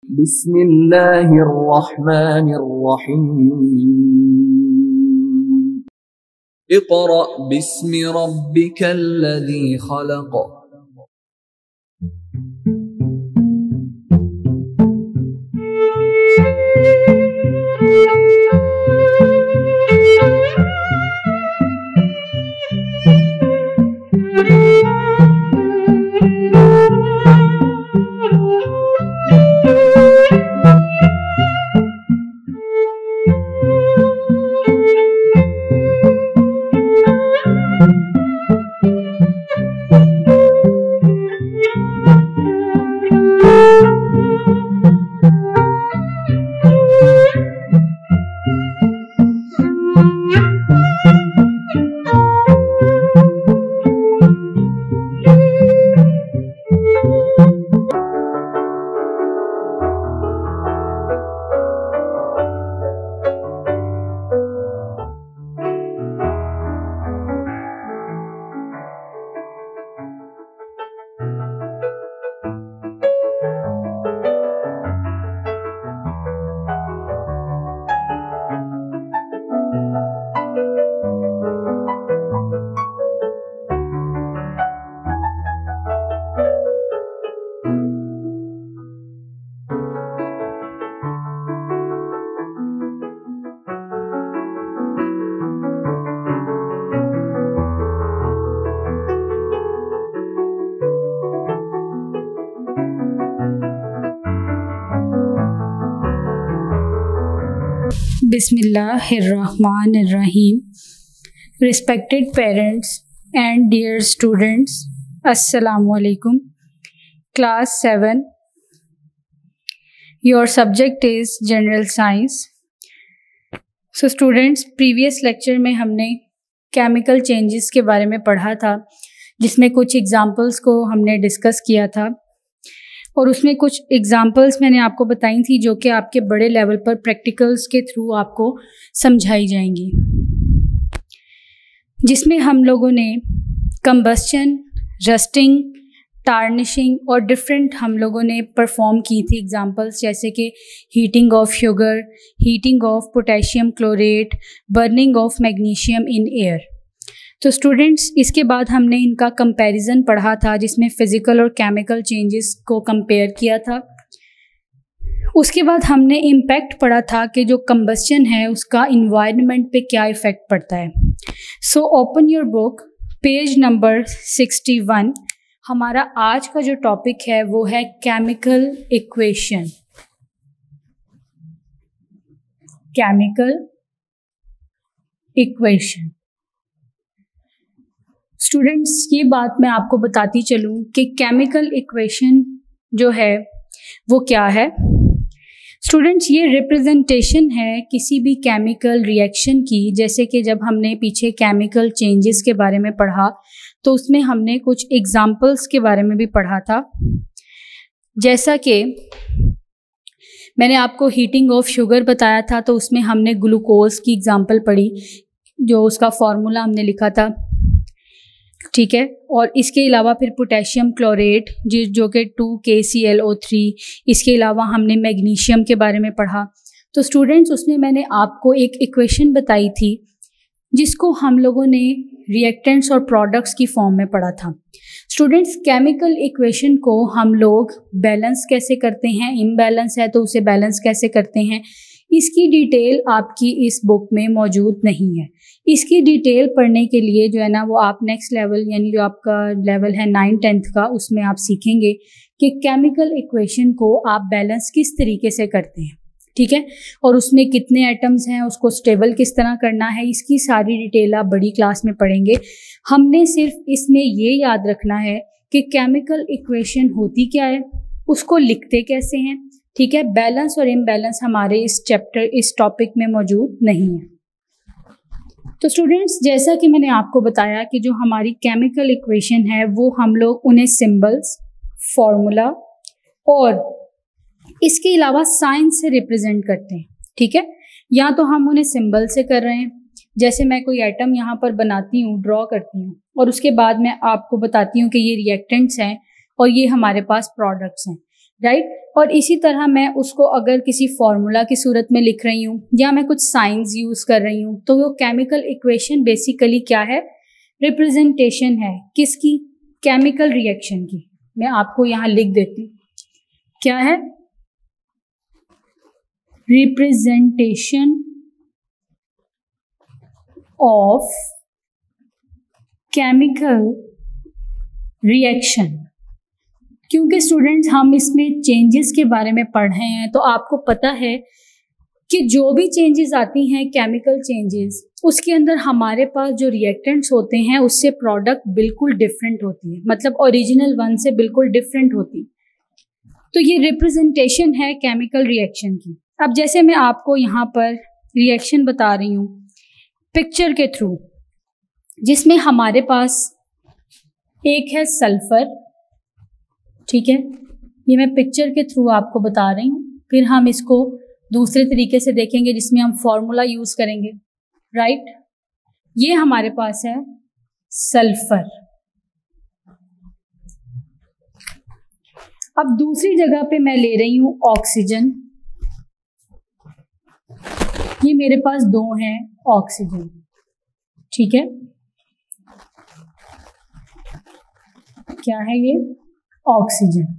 बिस्मिल्लाहिर्रहमानिर्रहीम। Iqra बिस्मि रब्बिकल्लज़ी खलक़। Bismillahirrahmanirrahim. Respected parents and dear students, Assalamu alaikum. Class 7. Your subject is General Science. So students, previous lecture में हमने chemical changes के बारे में पढ़ा था, जिसमें कुछ examples को हमने discuss किया था और उसमें कुछ एग्जाम्पल्स मैंने आपको बताई थी जो कि आपके बड़े लेवल पर प्रैक्टिकल्स के थ्रू आपको समझाई जाएंगी, जिसमें हम लोगों ने कंबस्चन, रस्टिंग, टार्निशिंग और डिफरेंट हम लोगों ने परफॉर्म की थी एग्जाम्पल्स, जैसे कि heating of sugar, heating of potassium chlorate, burning of magnesium in air. तो स्टूडेंट्स, इसके बाद हमने इनका कंपैरिजन पढ़ा था, जिसमें फ़िज़िकल और केमिकल चेंजेस को कंपेयर किया था। उसके बाद हमने इम्पैक्ट पढ़ा था कि जो कंबस्चन है उसका इन्वायरमेंट पे क्या इफ़ेक्ट पड़ता है। So open your book, page number 61। हमारा आज का जो टॉपिक है वो है chemical equation. Chemical equation. Students, ये बात मैं आपको बताती चलूँ कि केमिकल इक्वेशन जो है वो क्या है। स्टूडेंट्स, ये रिप्रेजेंटेशन है किसी भी केमिकल रिएक्शन की। जैसे कि जब हमने पीछे केमिकल चेंजेस के बारे में पढ़ा तो उसमें हमने कुछ एग्जाम्पल्स के बारे में भी पढ़ा था। जैसा कि मैंने आपको हीटिंग ऑफ शुगर बताया था, तो उसमें हमने ग्लूकोज की एग्जाम्पल पढ़ी, जो उसका फॉर्मूला हमने लिखा था, ठीक है। और इसके अलावा फिर पोटेशियम क्लोरेट जो कि 2KClO3, इसके अलावा हमने मैग्नीशियम के बारे में पढ़ा। तो स्टूडेंट्स, उसमें मैंने आपको एक इक्वेशन बताई थी जिसको हम लोगों ने रिएक्टेंट्स और प्रोडक्ट्स की फॉर्म में पढ़ा था। स्टूडेंट्स, केमिकल इक्वेशन को हम लोग बैलेंस कैसे करते हैं, इम्बैलेंस है तो उसे बैलेंस कैसे करते हैं, इसकी डिटेल आपकी इस बुक में मौजूद नहीं है। इसकी डिटेल पढ़ने के लिए जो है ना, वो आप नेक्स्ट लेवल, यानी जो आपका लेवल है 9th-10th का, उसमें आप सीखेंगे कि केमिकल इक्वेशन को आप बैलेंस किस तरीके से करते हैं, ठीक है, और उसमें कितने एटम्स हैं, उसको स्टेबल किस तरह करना है, इसकी सारी डिटेल आप बड़ी क्लास में पढ़ेंगे। हमने सिर्फ इसमें ये याद रखना है कि केमिकल इक्वेशन होती क्या है, उसको लिखते कैसे हैं, ठीक है। बैलेंस और इम्बैलेंस हमारे इस टॉपिक में मौजूद नहीं है। तो स्टूडेंट्स, जैसा कि मैंने आपको बताया कि जो हमारी केमिकल इक्वेशन है वो हम लोग उन्हें सिंबल्स, फॉर्मूला और इसके अलावा साइन से रिप्रेजेंट करते हैं, ठीक है। या तो हम उन्हें सिंबल से कर रहे हैं, जैसे मैं कोई आइटम यहाँ पर बनाती हूँ, ड्रॉ करती हूँ, और उसके बाद मैं आपको बताती हूँ कि ये रिएक्टेंट्स हैं और ये हमारे पास प्रोडक्ट्स हैं, राइट। और इसी तरह मैं उसको अगर किसी फॉर्मूला की सूरत में लिख रही हूँ या मैं कुछ साइंस यूज़ कर रही हूँ, तो वो केमिकल इक्वेशन बेसिकली क्या है, रिप्रेजेंटेशन है किसकी, केमिकल रिएक्शन की। मैं आपको यहाँ लिख देती हूँ, क्या है, रिप्रेजेंटेशन ऑफ केमिकल रिएक्शन। क्योंकि स्टूडेंट्स हम इसमें चेंजेस के बारे में पढ़ रहे हैं, तो आपको पता है कि जो भी चेंजेस आती हैं केमिकल चेंजेस, उसके अंदर हमारे पास जो रिएक्टेंट्स होते हैं उससे प्रोडक्ट बिल्कुल डिफरेंट होती है, मतलब ओरिजिनल वन से बिल्कुल डिफरेंट होती। तो ये रिप्रेजेंटेशन है केमिकल रिएक्शन की। अब जैसे मैं आपको यहाँ पर रिएक्शन बता रही हूँ पिक्चर के थ्रू, जिसमें हमारे पास एक है सल्फर, ठीक है, ये मैं पिक्चर के थ्रू आपको बता रही हूँ। फिर हम इसको दूसरे तरीके से देखेंगे जिसमें हम फॉर्मूला यूज करेंगे, राइट। ये हमारे पास है सल्फर। अब दूसरी जगह पे मैं ले रही हूँ ऑक्सीजन। ये मेरे पास दो हैं ऑक्सीजन, ठीक है, क्या है ये, ऑक्सीजन।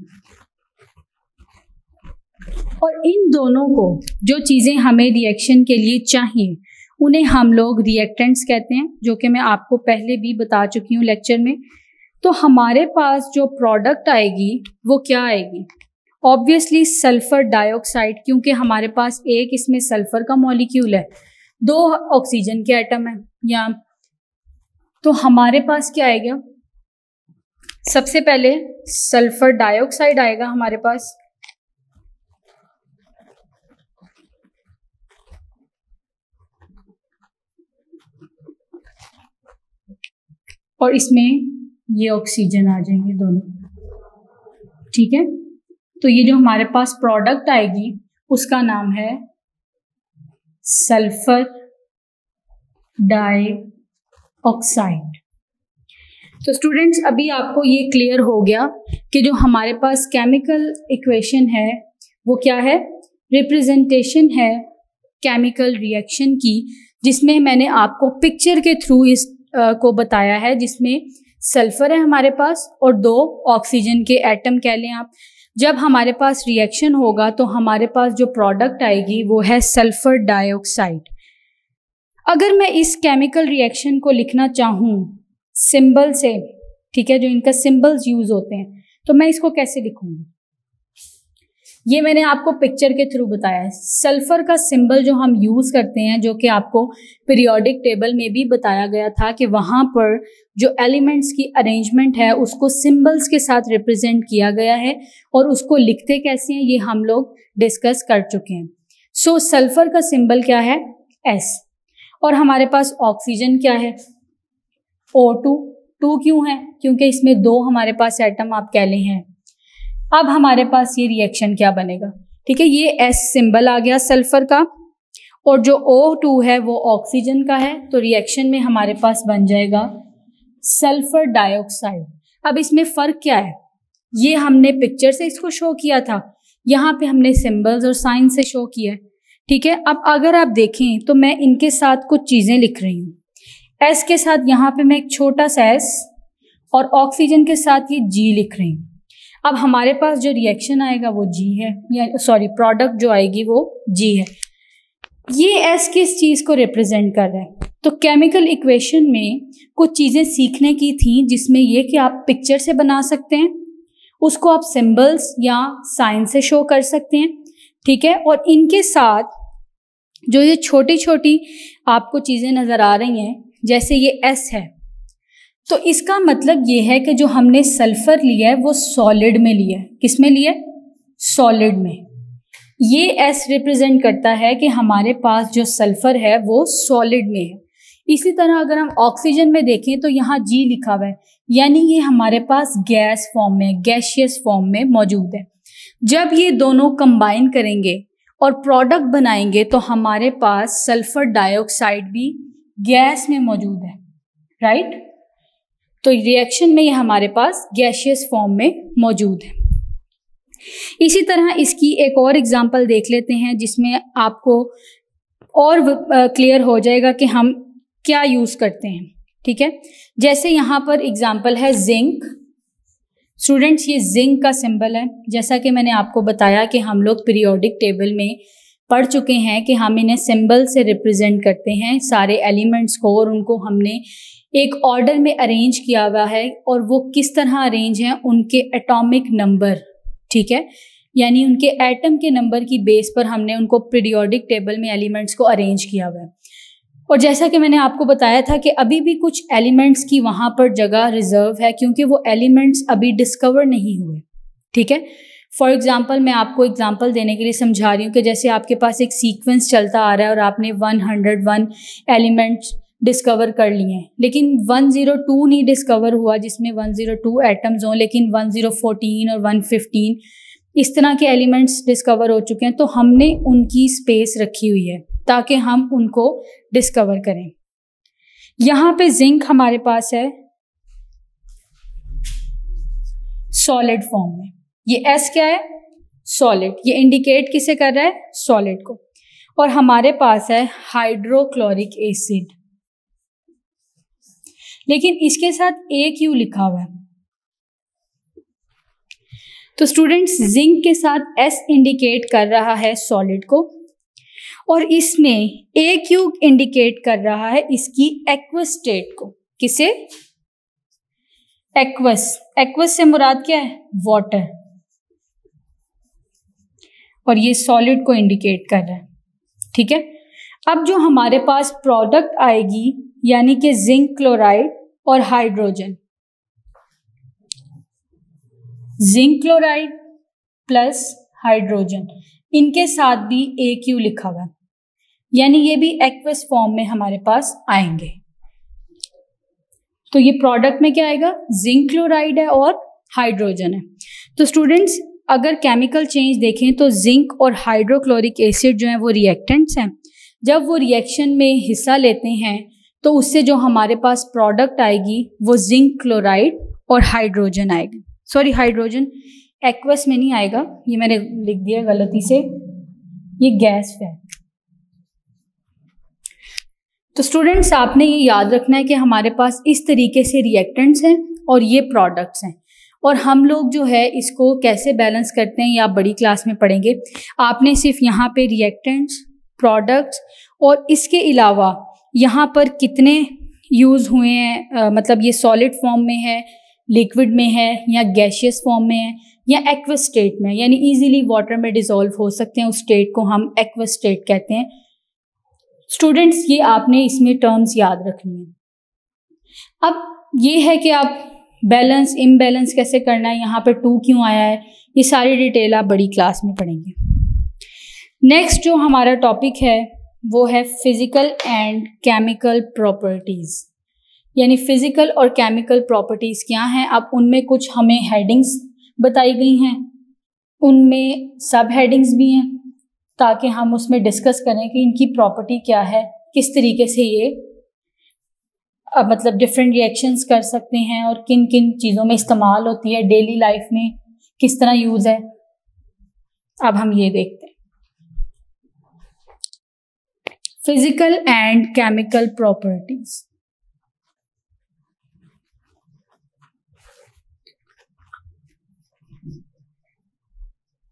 और इन दोनों को जो चीज़ें हमें रिएक्शन के लिए चाहिए उन्हें हम लोग रिएक्टेंट्स कहते हैं, जो कि मैं आपको पहले भी बता चुकी हूँ लेक्चर में। तो हमारे पास जो प्रोडक्ट आएगी वो क्या आएगी, ऑब्वियसली सल्फर डाइऑक्साइड, क्योंकि हमारे पास एक इसमें सल्फर का मॉलिक्यूल है, दो ऑक्सीजन के एटम है या, तो हमारे पास क्या आएगा, सबसे पहले सल्फर डाइऑक्साइड आएगा हमारे पास, और इसमें ये ऑक्सीजन आ जाएंगे दोनों, ठीक है। तो ये जो हमारे पास प्रोडक्ट आएगी उसका नाम है सल्फर डाइऑक्साइड। तो स्टूडेंट्स अभी आपको ये क्लियर हो गया कि जो हमारे पास केमिकल इक्वेशन है वो क्या है, रिप्रेजेंटेशन है केमिकल रिएक्शन की, जिसमें मैंने आपको पिक्चर के थ्रू इस को बताया है, जिसमें सल्फर है हमारे पास और दो ऑक्सीजन के एटम कह लें आप। जब हमारे पास रिएक्शन होगा तो हमारे पास जो प्रोडक्ट आएगी वो है सल्फर डाइऑक्साइड। अगर मैं इस केमिकल रिएक्शन को लिखना चाहूँ सिंबल से, ठीक है, जो इनका सिंबल्स यूज होते हैं, तो मैं इसको कैसे लिखूंगी, ये मैंने आपको पिक्चर के थ्रू बताया है। सल्फर का सिंबल जो हम यूज करते हैं, जो कि आपको पीरियोडिक टेबल में भी बताया गया था कि वहां पर जो एलिमेंट्स की अरेंजमेंट है उसको सिंबल्स के साथ रिप्रेजेंट किया गया है, और उसको लिखते कैसे हैं ये हम लोग डिस्कस कर चुके हैं। सो सल्फर का सिंबल क्या है, S, और हमारे पास ऑक्सीजन क्या है, O2। 2 क्यों है, क्योंकि इसमें दो हमारे पास एटम आप कह ले हैं। अब हमारे पास ये रिएक्शन क्या बनेगा, ठीक है, ये S सिंबल आ गया सल्फर का, और जो O2 है वो ऑक्सीजन का है, तो रिएक्शन में हमारे पास बन जाएगा सल्फर डाइऑक्साइड। अब इसमें फर्क क्या है, ये हमने पिक्चर से इसको शो किया था, यहाँ पे हमने सिंबल्स और साइन से शो किया है, ठीक है। अब अगर आप देखें तो मैं इनके साथ कुछ चीजें लिख रही हूँ, S के साथ यहाँ पे मैं एक छोटा सा S और ऑक्सीजन के साथ ये G लिख रही हूँ। अब हमारे पास जो रिएक्शन आएगा वो G है, या सॉरी प्रोडक्ट जो आएगी वो G है। ये S किस चीज को रिप्रेजेंट कर रहा है, तो केमिकल इक्वेशन में कुछ चीजें सीखने की थी, जिसमें ये कि आप पिक्चर से बना सकते हैं, उसको आप सिंबल्स या साइन से शो कर सकते हैं, ठीक है। और इनके साथ जो ये छोटी छोटी आपको चीजें नजर आ रही हैं, जैसे ये S है, तो इसका मतलब ये है कि जो हमने सल्फर लिया है वो सॉलिड में लिया है। किस में लिया है, सॉलिड में। ये S रिप्रेजेंट करता है कि हमारे पास जो सल्फर है वो सॉलिड में है। इसी तरह अगर हम ऑक्सीजन में देखें तो यहाँ G लिखा हुआ है, यानी ये हमारे पास गैस फॉर्म में, गैसियस फॉर्म में मौजूद है। जब ये दोनों कंबाइन करेंगे और प्रोडक्ट बनाएंगे तो हमारे पास सल्फर डाइऑक्साइड भी गैस में मौजूद है, राइट। तो रिएक्शन में ये हमारे पास गैसियस फॉर्म में मौजूद है। इसी तरह इसकी एक और एग्जांपल देख लेते हैं जिसमें आपको और क्लियर हो जाएगा कि हम क्या यूज़ करते हैं। ठीक है, जैसे यहाँ पर एग्जांपल है जिंक। स्टूडेंट्स, ये जिंक का सिंबल है। जैसा कि मैंने आपको बताया कि हम लोग पीरियोडिक टेबल में पढ़ चुके हैं कि हम इन्हें सिंबल से रिप्रेजेंट करते हैं सारे एलिमेंट्स को, और उनको हमने एक ऑर्डर में अरेंज किया हुआ है। और वो किस तरह अरेंज हैं, उनके एटॉमिक नंबर, ठीक है, यानी उनके एटम के नंबर की बेस पर हमने उनको पीरियोडिक टेबल में एलिमेंट्स को अरेंज किया हुआ है। और जैसा कि मैंने आपको बताया था कि अभी भी कुछ एलिमेंट्स की वहाँ पर जगह रिजर्व है क्योंकि वो एलिमेंट्स अभी डिस्कवर नहीं हुए। ठीक है, फॉर एग्जांपल मैं आपको एग्जांपल देने के लिए समझा रही हूँ कि जैसे आपके पास एक सीक्वेंस चलता आ रहा है और आपने 101 एलिमेंट्स डिस्कवर कर लिए हैं, लेकिन 102 नहीं डिस्कवर हुआ जिसमें 102 एटम्स हों, लेकिन 1014 और 115 इस तरह के एलिमेंट्स डिस्कवर हो चुके हैं। तो हमने उनकी स्पेस रखी हुई है ताकि हम उनको डिस्कवर करें। यहाँ पे जिंक हमारे पास है सॉलिड फॉर्म में। ये एस क्या है, सॉलिड, ये इंडिकेट किसे कर रहा है, सॉलिड को। और हमारे पास है हाइड्रोक्लोरिक एसिड, लेकिन इसके साथ AQ लिखा हुआ है। तो स्टूडेंट्स, जिंक के साथ S इंडिकेट कर रहा है सॉलिड को, और इसमें AQ इंडिकेट कर रहा है इसकी एक्वस स्टेट को। किसे, एक्वस। एक्वस से मुराद क्या है, वाटर, और ये सॉलिड को इंडिकेट कर रहा है। ठीक है, अब जो हमारे पास प्रोडक्ट आएगी यानी कि जिंक क्लोराइड और hydrogen, zinc chloride plus hydrogen, इनके साथ भी AQ लिखा हुआ है, यानी ये भी एक्वस फॉर्म में हमारे पास आएंगे। तो ये प्रोडक्ट में क्या आएगा, जिंक क्लोराइड है और हाइड्रोजन है। तो स्टूडेंट्स, अगर केमिकल चेंज देखें तो जिंक और हाइड्रोक्लोरिक एसिड जो है वो रिएक्टेंट्स हैं। जब वो रिएक्शन में हिस्सा लेते हैं तो उससे जो हमारे पास प्रोडक्ट आएगी वो जिंक क्लोराइड और हाइड्रोजन आएगी। सॉरी, हाइड्रोजन एक्वस में नहीं आएगा, ये मैंने लिख दिया गलती से, ये गैस है। तो स्टूडेंट्स, आपने ये याद रखना है कि हमारे पास इस तरीके से रिएक्टेंट्स हैं और ये प्रोडक्ट्स हैं, और हम लोग जो है इसको कैसे बैलेंस करते हैं ये आप बड़ी क्लास में पढ़ेंगे। आपने सिर्फ यहाँ पे रिएक्टेंट्स, प्रोडक्ट्स और इसके अलावा यहाँ पर कितने यूज़ हुए हैं, मतलब ये सॉलिड फॉर्म में है, लिक्विड में है, या गैशियस फॉर्म में है, या एक्वस स्टेट में, यानी इजीली वाटर में डिसॉल्व हो सकते हैं, उस स्टेट को हम एक्वस स्टेट कहते हैं। स्टूडेंट्स, ये आपने इसमें टर्म्स याद रखनी है। अब ये है कि आप बैलेंस इम्बैलेंस कैसे करना है, यहाँ पे 2 क्यों आया है, ये सारी डिटेल आप बड़ी क्लास में पढ़ेंगे। नेक्स्ट जो हमारा टॉपिक है वो है फिजिकल एंड केमिकल प्रॉपर्टीज़, यानी फिजिकल और केमिकल प्रॉपर्टीज़ क्या हैं। अब उनमें कुछ हमें हेडिंग्स बताई गई हैं, उनमें सब हेडिंग्स भी हैं, ताकि हम उसमें डिस्कस करें कि इनकी प्रॉपर्टी क्या है, किस तरीके से ये मतलब डिफरेंट रिएक्शंस कर सकते हैं और किन किन चीज़ों में इस्तेमाल होती है, डेली लाइफ में किस तरह यूज़ है। अब हम ये देखते हैं, physical and chemical properties.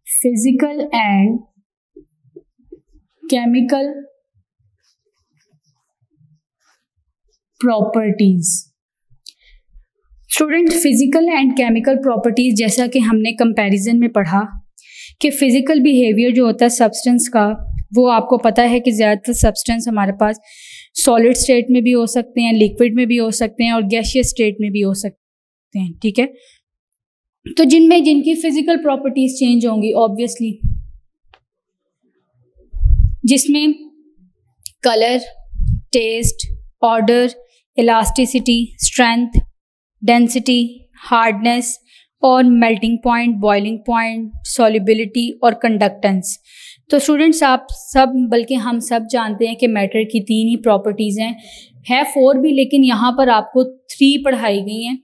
Physical and chemical properties. Student, physical and chemical properties जैसा कि हमने कंपैरिजन में पढ़ा कि फिजिकल बिहेवियर जो होता है सब्सटेंस का, वो आपको पता है कि ज़्यादातर सब्सटेंस हमारे पास सॉलिड स्टेट में भी हो सकते हैं, लिक्विड में भी हो सकते हैं और गैसियस स्टेट में भी हो सकते हैं। ठीक है, तो जिनमें जिनकी फिजिकल प्रॉपर्टीज चेंज होंगी ऑब्वियसली, जिसमें colour, taste, odour, elasticity, strength, density, hardness और melting point, boiling point, solubility और कंडक्टेंस। तो स्टूडेंट्स, आप सब बल्कि हम सब जानते हैं कि मैटर की 3 ही प्रॉपर्टीज़ हैं, है 4 भी, लेकिन यहाँ पर आपको 3 पढ़ाई गई हैं।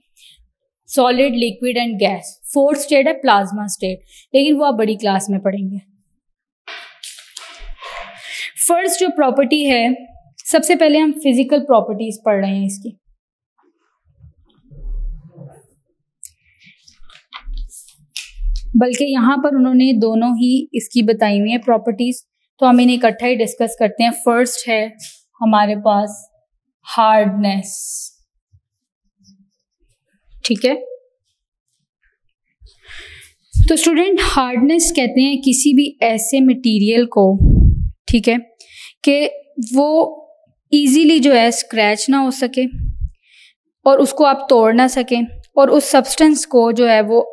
Solid, liquid and gas. Fourth state है प्लाज्मा स्टेट, लेकिन वो आप बड़ी क्लास में पढ़ेंगे। फर्स्ट जो प्रॉपर्टी है, सबसे पहले हम फिजिकल प्रॉपर्टीज पढ़ रहे हैं इसकी। बल्कि यहाँ पर उन्होंने दोनों ही इसकी बताई हुई है प्रॉपर्टीज, तो हम इन्हें इकट्ठा ही डिस्कस करते हैं। फर्स्ट है हमारे पास हार्डनेस, ठीक है। तो स्टूडेंट, हार्डनेस कहते हैं किसी भी ऐसे मटेरियल को, ठीक है, कि वो इजीली जो है स्क्रैच ना हो सके और उसको आप तोड़ ना सकें, और उस सब्सटेंस को जो है वो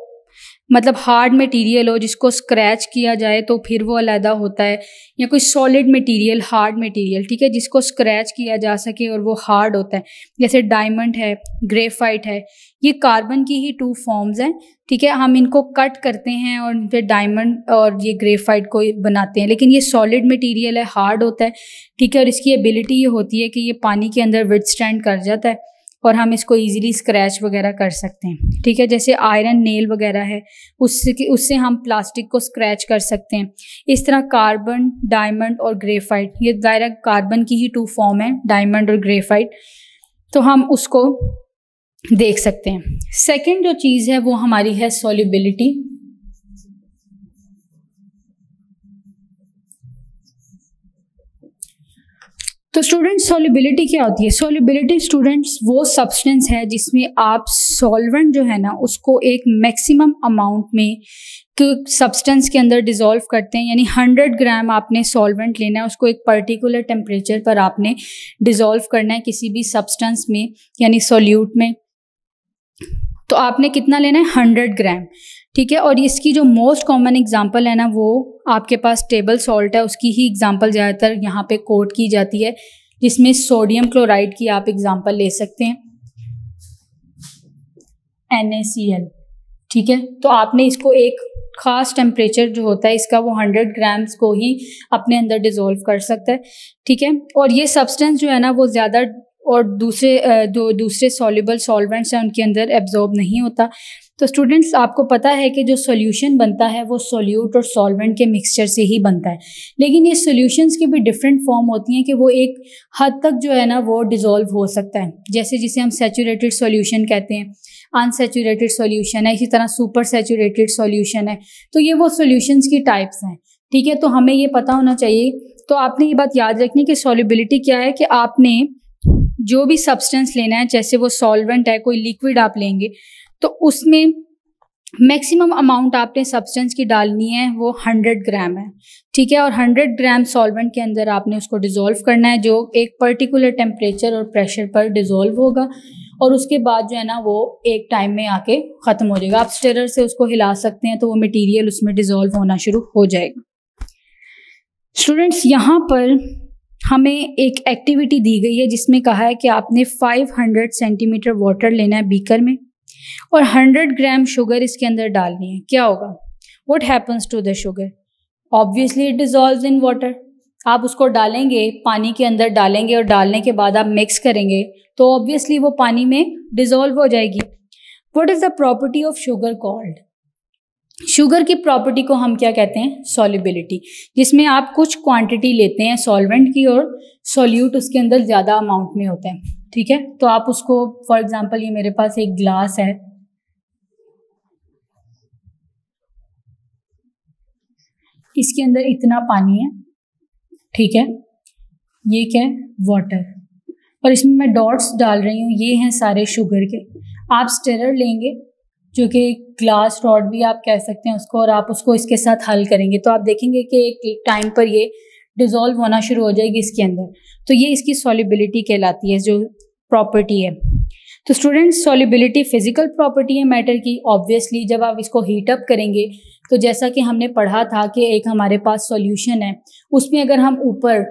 मतलब हार्ड मटेरियल हो जिसको स्क्रैच किया जाए तो फिर वो अलहदा होता है, या कोई सॉलिड मटेरियल, हार्ड मटेरियल, ठीक है, जिसको स्क्रैच किया जा सके और वो हार्ड होता है, जैसे डायमंड है, ग्रेफाइट है। ये कार्बन की ही 2 फॉर्म्स हैं, ठीक है। हम इनको कट करते हैं और फिर डायमंड और ये ग्रेफाइट को बनाते हैं, लेकिन ये सॉलिड मटेरियल है, हार्ड होता है, ठीक है। और इसकी एबिलिटी ये होती है कि ये पानी के अंदर विथस्टैंड कर जाता है और हम इसको इजीली स्क्रैच वगैरह कर सकते हैं, ठीक है। जैसे आयरन नेल वगैरह है, उससे हम प्लास्टिक को स्क्रैच कर सकते हैं। इस तरह कार्बन, डायमंड और ग्रेफाइट, ये डायरेक्ट कार्बन की ही 2 फॉर्म है, डायमंड और ग्रेफाइट, तो हम उसको देख सकते हैं। सेकंड जो चीज़ है वो हमारी है सॉल्युबिलिटी। तो स्टूडेंट्स, सॉल्युबिलिटी क्या होती है? सॉल्युबिलिटी स्टूडेंट्स वो सब्सटेंस है जिसमें आप सॉल्वेंट जो है ना उसको एक मैक्सिमम अमाउंट में सब्सटेंस के अंदर डिसॉल्व करते हैं। यानी 100 ग्राम आपने सॉल्वेंट लेना है, उसको एक पर्टिकुलर टेम्परेचर पर आपने डिसॉल्व करना है किसी भी सब्सटेंस में, यानी सॉल्यूट में। तो आपने कितना लेना है? 100 ग्राम, ठीक है। और इसकी जो मोस्ट कॉमन एग्जांपल है ना, वो आपके पास टेबल सॉल्ट है, उसकी ही एग्जांपल ज़्यादातर यहाँ पे कोट की जाती है, जिसमें सोडियम क्लोराइड की आप एग्जांपल ले सकते हैं, NaCl, ठीक है। तो आपने इसको एक खास टेम्परेचर जो होता है इसका, वो 100 ग्राम्स को ही अपने अंदर डिसॉल्व कर सकता है, ठीक है। और ये सब्सटेंस जो है ना वो ज़्यादा और दूसरे सॉल्युबल सॉल्वेंट्स हैं उनके अंदर एब्जॉर्ब नहीं होता। तो स्टूडेंट्स, आपको पता है कि जो सॉल्यूशन बनता है वो सॉल्यूट और सॉल्वेंट के मिक्सचर से ही बनता है, लेकिन ये सॉल्यूशंस की भी डिफरेंट फॉर्म होती हैं कि वो एक हद तक जो है ना वो डिसॉल्व हो सकता है, जैसे जिसे हम सैचुरेटेड सॉल्यूशन कहते हैं, अनसैचुरेटेड सॉल्यूशन है, इसी तरह सुपर सैचुरेटेड सॉल्यूशन है। तो ये वो सॉल्यूशंस की टाइप्स हैं, ठीक है। तो हमें ये पता होना चाहिए। तो आपने ये बात याद रखनी कि सॉल्युबिलिटी क्या है, कि आपने जो भी सब्सटेंस लेना है, जैसे वो सॉल्वेंट है, कोई लिक्विड आप लेंगे, तो उसमें मैक्सिमम अमाउंट आपने सब्सटेंस की डालनी है, वो 100 ग्राम है, ठीक है। और 100 ग्राम सॉल्वेंट के अंदर आपने उसको डिसॉल्व करना है, जो एक पर्टिकुलर टेम्परेचर और प्रेशर पर डिसॉल्व होगा, और उसके बाद जो है ना वो एक टाइम में आके ख़त्म हो जाएगा। आप स्टिरर से उसको हिला सकते हैं तो वो मटेरियल उसमें डिसॉल्व होना शुरू हो जाएगा। स्टूडेंट्स, यहाँ पर हमें एक एक्टिविटी दी गई है जिसमें कहा है कि आपने 500 सेंटीमीटर वाटर लेना है बीकर में और 100 ग्राम शुगर इसके अंदर डालनी है। क्या होगा? What happens to the sugar? Obviously it dissolves in water. आप उसको डालेंगे, पानी के अंदर डालेंगे, और डालने के बाद आप मिक्स करेंगे तो ऑब्वियसली वो पानी में डिसॉल्व हो जाएगी। What is the property of sugar called? Sugar की प्रॉपर्टी को हम क्या कहते हैं? सॉल्युबिलिटी, जिसमें आप कुछ क्वांटिटी लेते हैं सॉल्वेंट की और सॉल्यूट उसके अंदर ज़्यादा अमाउंट में होता है, ठीक है। तो आप उसको, फॉर एग्जांपल, ये मेरे पास एक ग्लास है, इसके अंदर इतना पानी है, ठीक है, ये क्या है? वाटर, और इसमें मैं डॉट्स डाल रही हूँ, ये हैं सारे शुगर के। आप स्टिरर लेंगे, जो कि ग्लास रॉड भी आप कह सकते हैं उसको, और आप उसको इसके साथ हल करेंगे तो आप देखेंगे कि एक टाइम पर ये डिसॉल्व होना शुरू हो जाएगी इसके अंदर। तो ये इसकी सॉल्युबिलिटी कहलाती है, जो प्रॉपर्टी है। तो स्टूडेंट्स, सॉल्युबिलिटी फिजिकल प्रॉपर्टी है मैटर की। ऑब्वियसली जब आप इसको हीट अप करेंगे तो जैसा कि हमने पढ़ा था कि एक हमारे पास सॉल्यूशन है, उसमें अगर हम ऊपर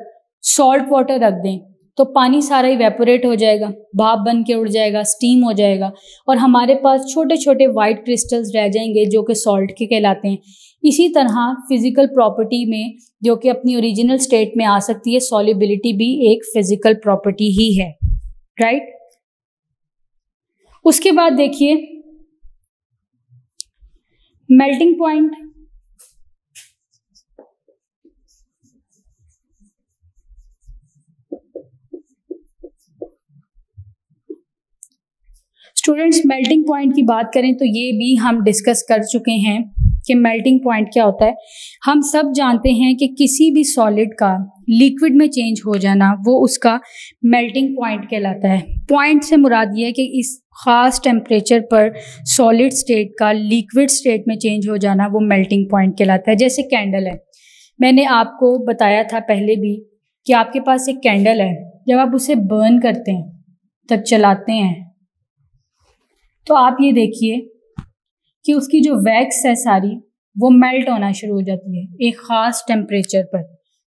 सॉल्ट वाटर रख दें तो पानी सारा इवेपोरेट हो जाएगा, भाप बन के उड़ जाएगा, स्टीम हो जाएगा, और हमारे पास छोटे छोटे वाइट क्रिस्टल्स रह जाएंगे जो कि सॉल्ट के कहलाते हैं। इसी तरह फिजिकल प्रॉपर्टी में, जो कि अपनी ओरिजिनल स्टेट में आ सकती है, सॉल्युबिलिटी भी एक फिजिकल प्रॉपर्टी ही है, राइट। उसके बाद देखिए, melting point students, melting point की बात करें तो ये भी हम डिस्कस कर चुके हैं कि मेल्टिंग पॉइंट क्या होता है। हम सब जानते हैं कि किसी भी सॉलिड का लिक्विड में चेंज हो जाना वो उसका मेल्टिंग पॉइंट कहलाता है। पॉइंट से मुराद ये है कि इस खास टेम्परेचर पर सॉलिड स्टेट का लिक्विड स्टेट में चेंज हो जाना वो मेल्टिंग पॉइंट कहलाता है। जैसे कैंडल है, मैंने आपको बताया था पहले भी कि आपके पास एक कैंडल है, जब आप उसे बर्न करते हैं तब चलाते हैं तो आप ये देखिए कि उसकी जो वैक्स है सारी वो मेल्ट होना शुरू हो जाती है एक ख़ास टेम्परेचर पर,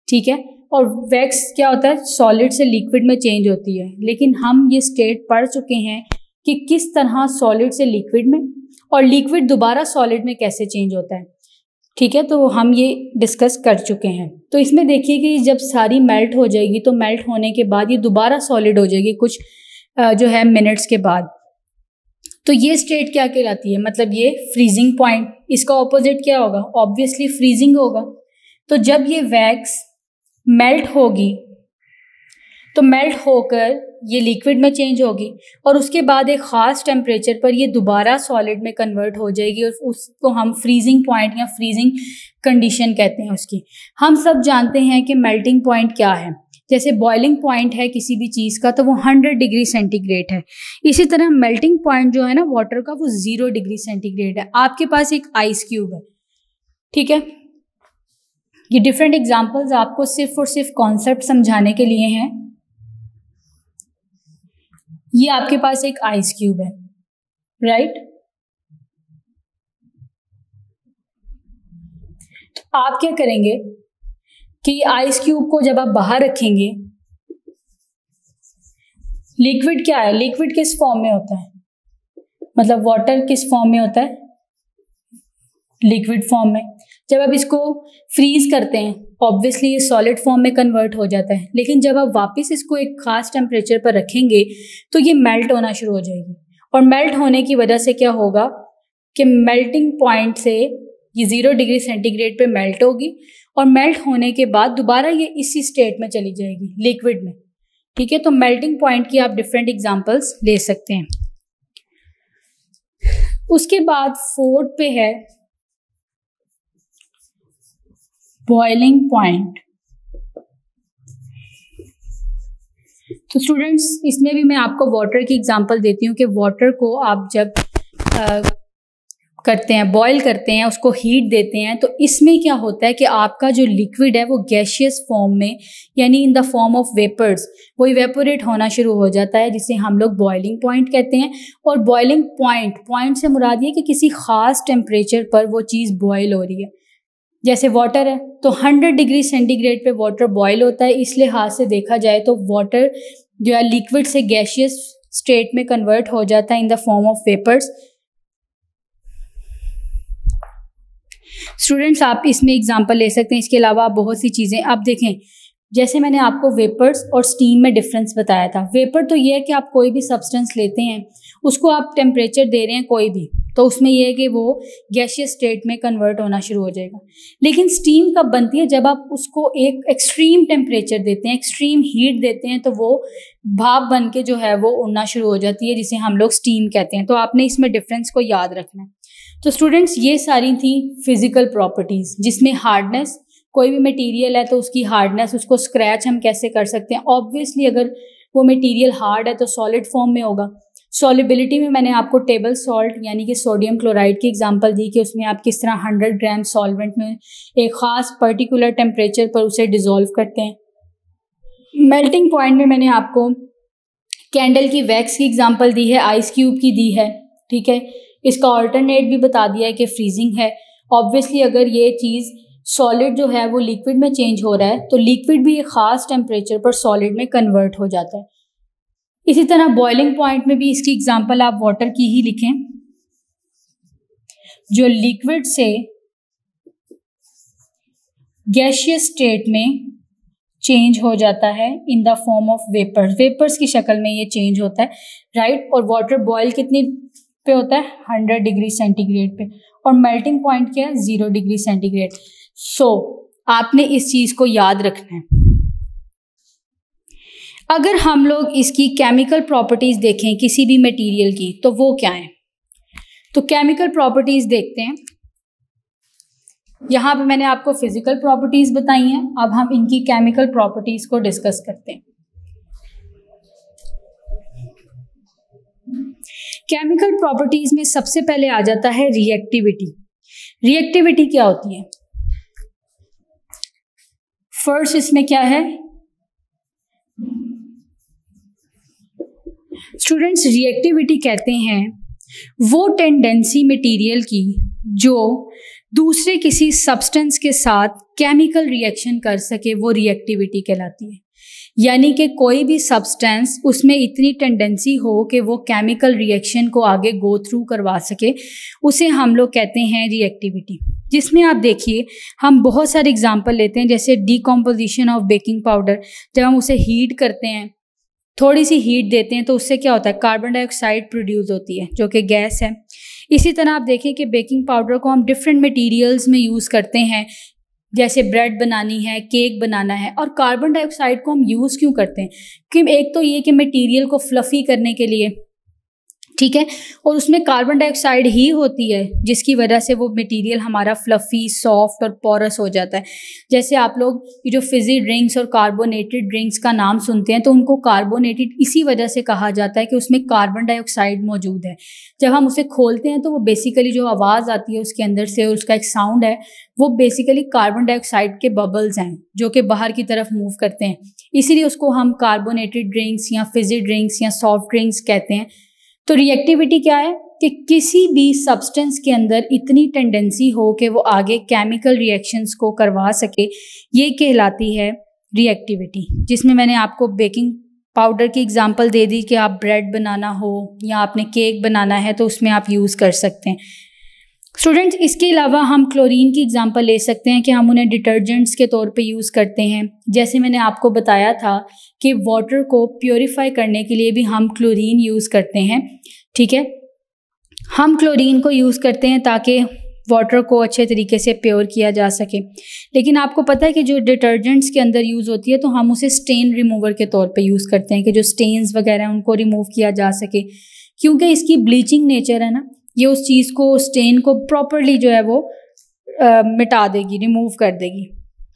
ठीक है। और वैक्स क्या होता है, सॉलिड से लिक्विड में चेंज होती है। लेकिन हम ये स्टेट पढ़ चुके हैं कि किस तरह सॉलिड से लिक्विड में और लिक्विड दोबारा सॉलिड में कैसे चेंज होता है, ठीक है। तो हम ये डिस्कस कर चुके हैं। तो इसमें देखिए कि जब सारी मेल्ट हो जाएगी तो मेल्ट होने के बाद ये दोबारा सॉलिड हो जाएगी कुछ जो है मिनट्स के बाद। तो ये स्टेट क्या कहलाती है, मतलब ये फ्रीजिंग पॉइंट। इसका ऑपोजिट क्या होगा, ऑब्वियसली फ्रीजिंग होगा। तो जब ये वैक्स मेल्ट होगी तो मेल्ट होकर ये लिक्विड में चेंज होगी और उसके बाद एक ख़ास टेम्परेचर पर ये दोबारा सॉलिड में कन्वर्ट हो जाएगी और उसको हम फ्रीजिंग पॉइंट या फ्रीजिंग कंडीशन कहते हैं उसकी। हम सब जानते हैं कि मेल्टिंग पॉइंट क्या है। जैसे बॉइलिंग पॉइंट है किसी भी चीज़ का तो वो 100 डिग्री सेंटीग्रेड है। इसी तरह मेल्टिंग पॉइंट जो है ना वाटर का, वो 0 डिग्री सेंटीग्रेड है। आपके पास एक आइस क्यूब है, ठीक है। ये डिफरेंट एग्जांपल्स आपको सिर्फ और सिर्फ कॉन्सेप्ट समझाने के लिए हैं। ये आपके पास एक आइस क्यूब है, राइट। तो आप क्या करेंगे कि आइस क्यूब को जब आप बाहर रखेंगे, लिक्विड क्या है, लिक्विड किस फॉर्म में होता है, मतलब वाटर किस फॉर्म में होता है, लिक्विड फॉर्म में। जब आप इसको फ्रीज करते हैं ऑब्वियसली ये सॉलिड फॉर्म में कन्वर्ट हो जाता है। लेकिन जब आप वापस इसको एक खास टेम्परेचर पर रखेंगे तो ये मेल्ट होना शुरू हो जाएगी। और मेल्ट होने की वजह से क्या होगा कि मेल्टिंग पॉइंट से ये 0 डिग्री सेंटीग्रेड पे मेल्ट होगी और मेल्ट होने के बाद दोबारा ये इसी स्टेट में चली जाएगी लिक्विड में, ठीक है। तो मेल्टिंग पॉइंट की आप डिफरेंट एग्जांपल्स ले सकते हैं। उसके बाद 4 पे है बॉइलिंग पॉइंट। तो स्टूडेंट्स, इसमें भी मैं आपको वाटर की एग्जांपल देती हूँ कि वाटर को आप जब करते हैं, बॉईल करते हैं, उसको हीट देते हैं, तो इसमें क्या होता है कि आपका जो लिक्विड है वो गैशियस फॉर्म में यानी in the form of vapours वो इवेपोरेट होना शुरू हो जाता है, जिसे हम लोग बॉइलिंग पॉइंट कहते हैं। और बॉइलिंग पॉइंट से मुराद ये कि किसी खास टेम्परेचर पर वो चीज़ बॉयल हो रही है। जैसे वाटर है तो 100 डिग्री सेंटीग्रेड पे वाटर बॉयल होता है। इस लिहाज से देखा जाए तो वाटर जो है लिक्विड से गैशियस स्टेट में कन्वर्ट हो जाता है in the form of vapours. Students, आप इसमें एग्जांपल ले सकते हैं। इसके अलावा आप बहुत सी चीज़ें आप देखें, जैसे मैंने आपको वेपर्स और स्टीम में डिफरेंस बताया था। वेपर तो ये है कि आप कोई भी सब्सटेंस लेते हैं, उसको आप टेम्परेचर दे रहे हैं कोई भी, तो उसमें यह है कि वो गैशियस स्टेट में कन्वर्ट होना शुरू हो जाएगा। लेकिन स्टीम कब बनती है, जब आप उसको एक एक्सट्रीम टेम्परेचर देते हैं, एक्सट्रीम हीट देते हैं, तो वो भाप बन के जो है वो उड़ना शुरू हो जाती है, जिसे हम लोग स्टीम कहते हैं। तो आपने इसमें डिफरेंस को याद रखना है। तो स्टूडेंट्स, ये सारी थी फिजिकल प्रॉपर्टीज़, जिसमें हार्डनेस, कोई भी मटेरियल है तो उसकी हार्डनेस, उसको स्क्रैच हम कैसे कर सकते हैं। ऑब्वियसली अगर वो मटेरियल हार्ड है तो सॉलिड फॉर्म में होगा। सॉलिबिलिटी में मैंने आपको टेबल सॉल्ट यानी कि सोडियम क्लोराइड की एग्जांपल दी कि उसमें आप किस तरह 100 ग्राम सॉल्वेंट में एक ख़ास पर्टिकुलर टेम्परेचर पर उसे डिज़ोल्व करते हैं। मेल्टिंग पॉइंट में मैंने आपको कैंडल की वैक्स की एग्जांपल दी है, आइस क्यूब की दी है, ठीक है। इसका ऑल्टरनेट भी बता दिया है कि फ्रीजिंग है। ऑब्वियसली अगर ये चीज़ सॉलिड जो है वो लिक्विड में चेंज हो रहा है तो लिक्विड भी एक ख़ास टेम्परेचर पर सॉलिड में कन्वर्ट हो जाता है। इसी तरह बॉइलिंग पॉइंट में भी इसकी एग्जांपल आप वाटर की ही लिखें, जो लिक्विड से गैशियस स्टेट में चेंज हो जाता है in the form of vapours. Vapours की शक्ल में ये चेंज होता है, राइट। और वाटर बॉयल कितनी पे होता है, 100 डिग्री सेंटीग्रेड पे। और मेल्टिंग पॉइंट क्या है 0 डिग्री सेंटीग्रेड। सो आपने इस चीज को याद रखना है। अगर हम लोग इसकी केमिकल प्रॉपर्टीज देखें किसी भी मटेरियल की तो वो क्या है, तो केमिकल प्रॉपर्टीज देखते हैं। यहां पे मैंने आपको फिजिकल प्रॉपर्टीज बताई हैं, अब हम इनकी केमिकल प्रॉपर्टीज को डिस्कस करते हैं। केमिकल प्रॉपर्टीज में सबसे पहले आ जाता है रिएक्टिविटी। रिएक्टिविटी क्या होती है? फर्स्ट इसमें क्या है स्टूडेंट्स, रिएक्टिविटी कहते हैं वो टेंडेंसी मटेरियल की जो दूसरे किसी सब्सटेंस के साथ केमिकल रिएक्शन कर सके, वो रिएक्टिविटी कहलाती है। यानी कि कोई भी सब्सटेंस उसमें इतनी टेंडेंसी हो कि वो केमिकल रिएक्शन को आगे गो थ्रू करवा सके, उसे हम लोग कहते हैं रिएक्टिविटी। जिसमें आप देखिए हम बहुत सारे एग्जांपल लेते हैं, जैसे डीकम्पोजिशन ऑफ बेकिंग पाउडर। जब हम उसे हीट करते हैं, थोड़ी सी हीट देते हैं, तो उससे क्या होता है, कार्बन डाइऑक्साइड प्रोड्यूस होती है जो कि गैस है। इसी तरह आप देखें कि बेकिंग पाउडर को हम डिफरेंट मटेरियल्स में यूज़ करते हैं, जैसे ब्रेड बनानी है, केक बनाना है। और कार्बन डाइऑक्साइड को हम यूज़ क्यों करते हैं? कि एक तो ये कि मटेरियल को फ्लफ़ी करने के लिए, ठीक है, और उसमें कार्बन डाइऑक्साइड ही होती है जिसकी वजह से वो मटेरियल हमारा फ्लफ़ी, सॉफ्ट और पोरस हो जाता है। जैसे आप लोग ये जो फिज़ी ड्रिंक्स और कार्बोनेटेड ड्रिंक्स का नाम सुनते हैं, तो उनको कार्बोनेटेड इसी वजह से कहा जाता है कि उसमें कार्बन डाइऑक्साइड मौजूद है। जब हम उसे खोलते हैं तो वो बेसिकली जो आवाज़ आती है उसके अंदर से, और उसका एक साउंड है, वो बेसिकली कार्बन डाइऑक्साइड के बबल्स हैं जो कि बाहर की तरफ मूव करते हैं। इसीलिए उसको हम कार्बोनेटेड ड्रिंक्स या फिज़ी ड्रिंक्स या सॉफ्ट ड्रिंक्स कहते हैं। तो रिएक्टिविटी क्या है कि किसी भी सब्सटेंस के अंदर इतनी टेंडेंसी हो कि वो आगे केमिकल रिएक्शंस को करवा सके, ये कहलाती है रिएक्टिविटी। जिसमें मैंने आपको बेकिंग पाउडर की एग्जांपल दे दी कि आप ब्रेड बनाना हो या आपने केक बनाना है तो उसमें आप यूज़ कर सकते हैं। स्टूडेंट्स, इसके अलावा हम क्लोरीन की एग्जांपल ले सकते हैं कि हम उन्हें डिटर्जेंट्स के तौर पे यूज़ करते हैं। जैसे मैंने आपको बताया था कि वाटर को प्योरीफाई करने के लिए भी हम क्लोरीन यूज़ करते हैं, ठीक है। हम क्लोरीन को यूज़ करते हैं ताकि वाटर को अच्छे तरीके से प्योर किया जा सके। लेकिन आपको पता है कि जो डिटर्जेंट्स के अंदर यूज़ होती है तो हम उसे स्टेन रिमूवर के तौर पे यूज़ करते हैं कि जो स्टेन्स वगैरह हैं उनको रिमूव किया जा सके, क्योंकि इसकी ब्लीचिंग नेचर है ना, ये उस चीज़ को, स्टेन को प्रॉपरली जो है वो मिटा देगी, रिमूव कर देगी।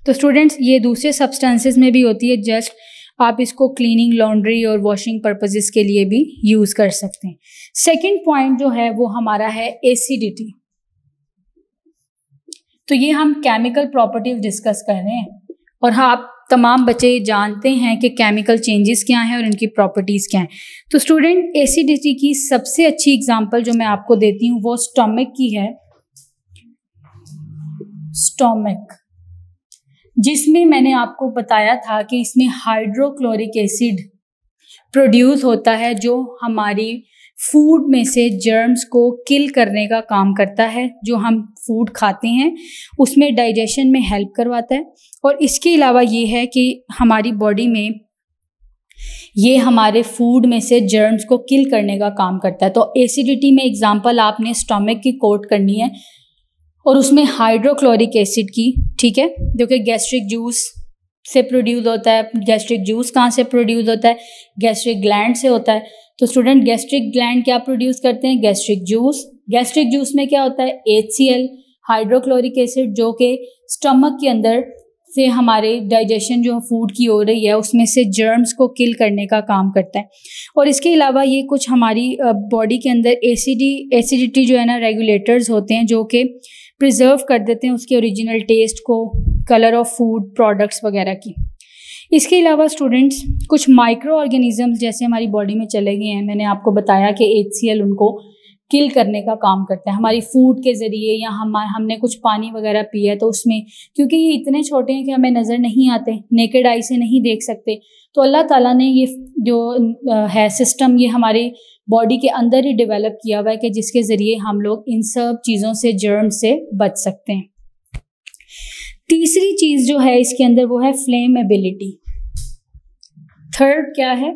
तो स्टूडेंट्स, ये दूसरे सब्सटेंसेस में भी होती है, जस्ट आप इसको क्लीनिंग, लॉन्ड्री और वॉशिंग पर्पसेस के लिए भी यूज़ कर सकते हैं। सेकंड पॉइंट जो है वो हमारा है एसिडिटी। तो ये हम केमिकल प्रॉपर्टीज डिस्कस कर रहे हैं, और हाँ, आप तमाम बच्चे जानते हैं कि केमिकल चेंजेस क्या हैं और इनकी प्रॉपर्टीज़ क्या हैं। तो स्टूडेंट, एसिडिटी की सबसे अच्छी एग्जांपल जो मैं आपको देती हूँ वो स्टोमक की है। स्टोमक, जिसमें मैंने आपको बताया था कि इसमें हाइड्रोक्लोरिक एसिड प्रोड्यूस होता है जो हमारी फूड में से जर्म्स को किल करने का काम करता है। जो हम फूड खाते हैं उसमें डाइजेशन में हेल्प करवाता है, और इसके अलावा ये है कि हमारी बॉडी में ये हमारे फूड में से जर्म्स को किल करने का काम करता है। तो एसिडिटी में एग्जांपल आपने स्टोमक की कोट करनी है, और उसमें हाइड्रोक्लोरिक एसिड की, ठीक है, जो कि गैस्ट्रिक जूस से प्रोड्यूस होता है। गैस्ट्रिक जूस कहाँ से प्रोड्यूस होता है? गैस्ट्रिक ग्लैंड से होता है। तो स्टूडेंट, गैस्ट्रिक ग्लैंड क्या प्रोड्यूस करते हैं? Gastric juice. गैस्ट्रिक जूस में क्या होता है? HCl, हाइड्रोक्लोरिक एसिड, जो कि स्टमक के अंदर से हमारे डाइजेशन जो फूड की हो रही है उसमें से जर्म्स को किल करने का काम करता है। और इसके अलावा ये कुछ हमारी बॉडी के अंदर एसिडिटी जो है ना, रेगुलेटर्स होते हैं जो कि प्रिजर्व कर देते हैं उसके ओरिजिनल टेस्ट को, कलर ऑफ फूड प्रोडक्ट्स वगैरह की। इसके अलावा स्टूडेंट्स, कुछ माइक्रो ऑर्गेनिजम्स जैसे हमारी बॉडी में चले गए हैं। मैंने आपको बताया कि HCl उनको किल करने का काम करता है हमारी फूड के ज़रिए, या हमने कुछ पानी वगैरह पिया है तो उसमें, क्योंकि ये इतने छोटे हैं कि हमें नज़र नहीं आते, नेकेड आई से नहीं देख सकते, तो अल्लाह ताला ने ये जो है सिस्टम, ये हमारी बॉडी के अंदर ही डेवलप किया हुआ है कि जिसके ज़रिए हम लोग इन सब चीज़ों से, जर्म से बच सकते हैं। तीसरी चीज़ जो है इसके अंदर वो है फ्लेमेबिलिटी। थर्ड क्या है?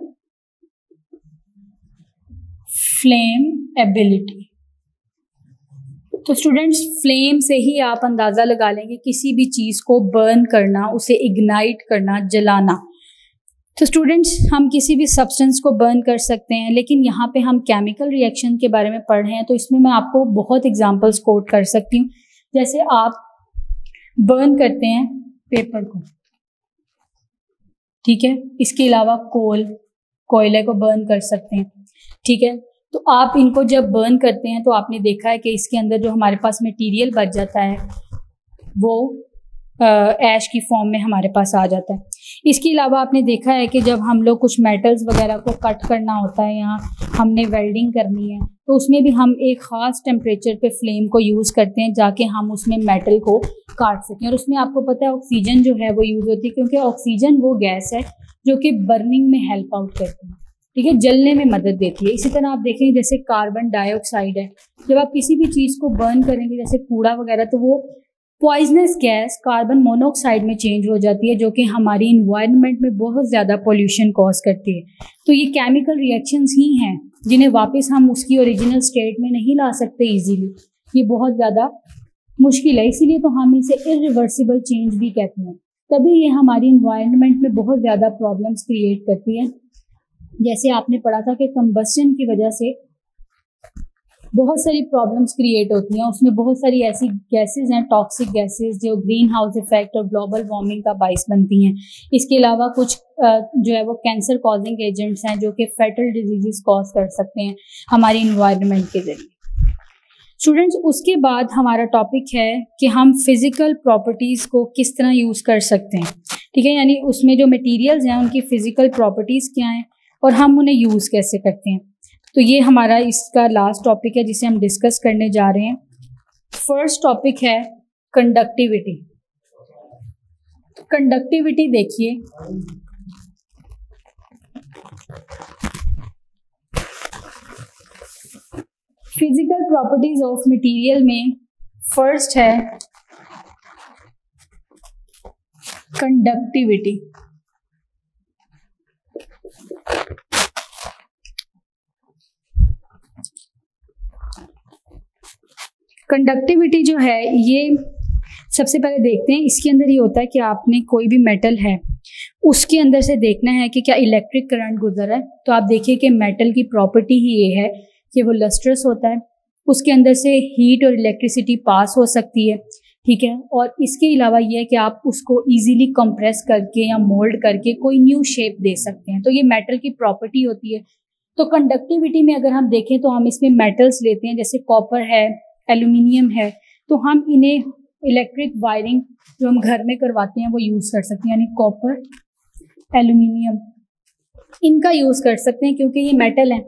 फ्लेमेबिलिटी। तो स्टूडेंट्स, फ्लेम से ही आप अंदाज़ा लगा लेंगे किसी भी चीज़ को बर्न करना, उसे इग्नाइट करना, जलाना। तो स्टूडेंट्स, हम किसी भी सब्सटेंस को बर्न कर सकते हैं, लेकिन यहाँ पे हम केमिकल रिएक्शन के बारे में पढ़ रहे हैं, तो इसमें मैं आपको बहुत एग्जांपल्स कोट कर सकती हूँ। जैसे आप बर्न करते हैं पेपर को, ठीक है, इसके अलावा कोयले को बर्न कर सकते हैं, ठीक है। तो आप इनको जब बर्न करते हैं तो आपने देखा है कि इसके अंदर जो हमारे पास मटेरियल बच जाता है वो ऐश की फॉर्म में हमारे पास आ जाता है। इसके अलावा आपने देखा है कि जब हम लोग कुछ मेटल्स वगैरह को कट करना होता है या हमने वेल्डिंग करनी है, तो उसमें भी हम एक ख़ास टेम्परेचर पे फ्लेम को यूज़ करते हैं जाके हम उसमें मेटल को काट सकें। और उसमें आपको पता है ऑक्सीजन जो है वो यूज़ होती है, क्योंकि ऑक्सीजन वो गैस है जो कि बर्निंग में हेल्प आउट करती है, ठीक है, जलने में मदद देती है। इसी तरह आप देखें जैसे कार्बन डाइऑक्साइड है, जब आप किसी भी चीज़ को बर्न करेंगे जैसे कूड़ा वगैरह, तो वो पॉइजनस गैस कार्बन मोनोऑक्साइड में चेंज हो जाती है, जो कि हमारी इन्वायरमेंट में बहुत ज़्यादा पोल्यूशन कॉज करती है। तो ये केमिकल रिएक्शंस ही हैं जिन्हें वापस हम उसकी ओरिजिनल स्टेट में नहीं ला सकते इजीली, ये बहुत ज़्यादा मुश्किल है, इसीलिए तो हम इसे इरिवर्सिबल चेंज भी कहते हैं। तभी ये हमारी इन्वायरमेंट में बहुत ज़्यादा प्रॉब्लम्स क्रिएट करती है। जैसे आपने पढ़ा था कि कंबस्शन की वजह से बहुत सारी प्रॉब्लम्स क्रिएट होती हैं, उसमें बहुत सारी ऐसी गैसेस हैं, टॉक्सिक गैसेस, जो ग्रीन हाउस इफेक्ट और ग्लोबल वार्मिंग का बाइस बनती हैं। इसके अलावा कुछ जो है वो कैंसर कॉजिंग एजेंट्स हैं जो कि फैटल डिजीज़ कॉज कर सकते हैं हमारी इन्वायरमेंट के ज़रिए। स्टूडेंट्स, उसके बाद हमारा टॉपिक है कि हम फिज़िकल प्रॉपर्टीज़ को किस तरह यूज़ कर सकते हैं, ठीक है, यानी उसमें जो मटीरियल्स हैं उनकी फ़िज़िकल प्रॉपर्टीज़ क्या हैं और हम उन्हें यूज़ कैसे करते हैं। तो ये हमारा इसका लास्ट टॉपिक है जिसे हम डिस्कस करने जा रहे हैं। फर्स्ट टॉपिक है कंडक्टिविटी। कंडक्टिविटी देखिए, फिजिकल प्रॉपर्टीज ऑफ मटेरियल में फर्स्ट है कंडक्टिविटी। कंडक्टिविटी जो है ये सबसे पहले देखते हैं, इसके अंदर ये होता है कि आपने कोई भी मेटल है उसके अंदर से देखना है कि क्या इलेक्ट्रिक करंट गुजर है। तो आप देखिए कि मेटल की प्रॉपर्टी ही ये है कि वो लस्ट्रस होता है, उसके अंदर से हीट और इलेक्ट्रिसिटी पास हो सकती है, ठीक है, और इसके अलावा ये है कि आप उसको इजीली कंप्रेस करके या मोल्ड करके कोई न्यू शेप दे सकते हैं। तो ये मेटल की प्रॉपर्टी होती है। तो कंडक्टिविटी में अगर हम देखें तो हम इसमें मेटल्स लेते हैं, जैसे कॉपर है, एल्यूमिनियम है, तो हम इन्हें इलेक्ट्रिक वायरिंग जो हम घर में करवाते हैं वो यूज़ कर सकते हैं, यानी कॉपर, एल्यूमिनियम, इनका यूज़ कर सकते हैं क्योंकि ये मेटल है।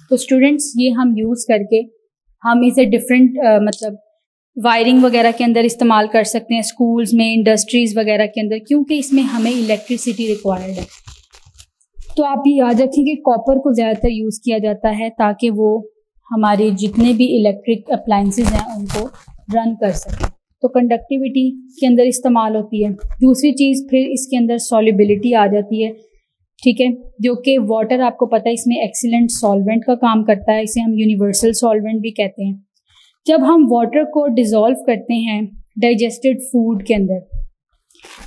तो स्टूडेंट्स, ये हम यूज़ करके हम इसे डिफरेंट मतलब वायरिंग वगैरह के अंदर इस्तेमाल कर सकते हैं, स्कूल्स में, इंडस्ट्रीज़ वगैरह के अंदर, क्योंकि इसमें हमें इलेक्ट्रिसिटी रिक्वायर्ड है। तो आप ये याद रखें कि कॉपर को ज़्यादातर यूज़ किया जाता है ताकि वो हमारे जितने भी इलेक्ट्रिक अप्लायंसेस हैं उनको रन कर सकें। तो कंडक्टिविटी के अंदर इस्तेमाल होती है। दूसरी चीज़ फिर इसके अंदर सॉल्युबिलिटी आ जाती है, ठीक है, जो कि वाटर आपको पता है इसमें एक्सीलेंट सॉल्वेंट का काम करता है, इसे हम यूनिवर्सल सॉल्वेंट भी कहते हैं। जब हम वाटर को डिज़ोल्व करते हैं डाइजेस्टेड फूड के अंदर,